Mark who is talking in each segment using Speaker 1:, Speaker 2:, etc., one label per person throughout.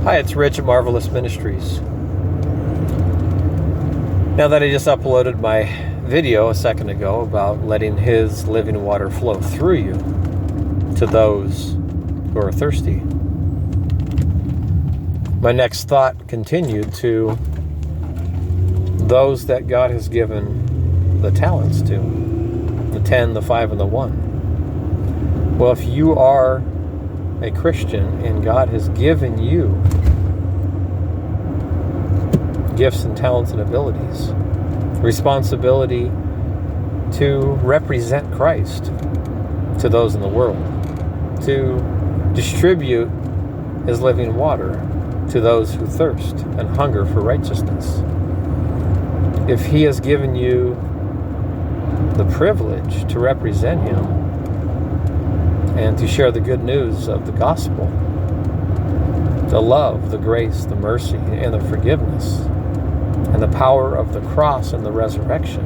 Speaker 1: Hi, it's Rich at Marvelous Ministries. Now that I just uploaded my video a second ago about letting His living water flow through you to those who are thirsty, my next thought continued to those that God has given the talents to, the 10, the 5, and the 1. Well, if you are a Christian and God has given you gifts and talents and abilities, responsibility to represent Christ to those in the world, to distribute His living water to those who thirst and hunger for righteousness. If He has given you the privilege to represent Him and to share the good news of the gospel, the love, the grace, the mercy, and the forgiveness, and the power of the cross and the resurrection.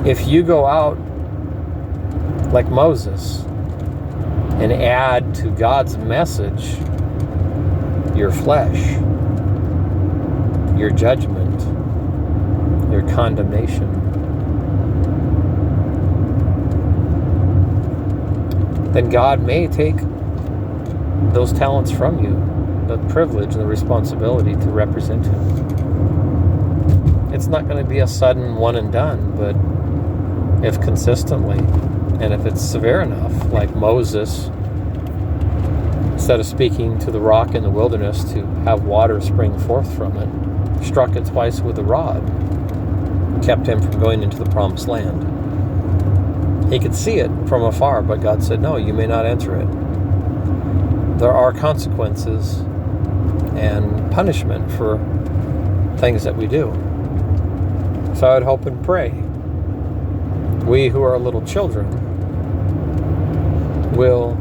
Speaker 1: If you go out like Moses and add to God's message your flesh, your judgment, your condemnation, then God may take those talents from you, the privilege and the responsibility to represent Him. It's not going to be a sudden one and done, but if consistently, and if it's severe enough, like Moses, instead of speaking to the rock in the wilderness to have water spring forth from it, struck it twice with a rod, kept him from going into the promised land. He could see it from afar, but God said, no, you may not enter it. There are consequences and punishment for things that we do. So I would hope and pray we who are little children will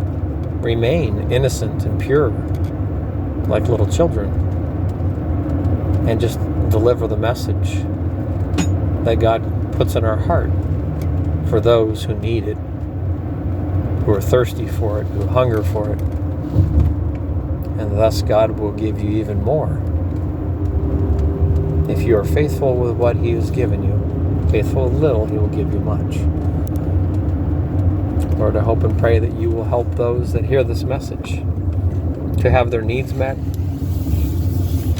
Speaker 1: remain innocent and pure like little children and just deliver the message that God puts in our heart for those who need it, who are thirsty for it, who hunger for it. And thus God will give you even more. If you are faithful with what He has given you, faithful with little, He will give you much. Lord, I hope and pray that you will help those that hear this message to have their needs met,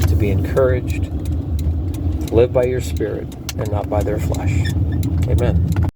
Speaker 1: to be encouraged, to live by your Spirit and not by their flesh. Amen.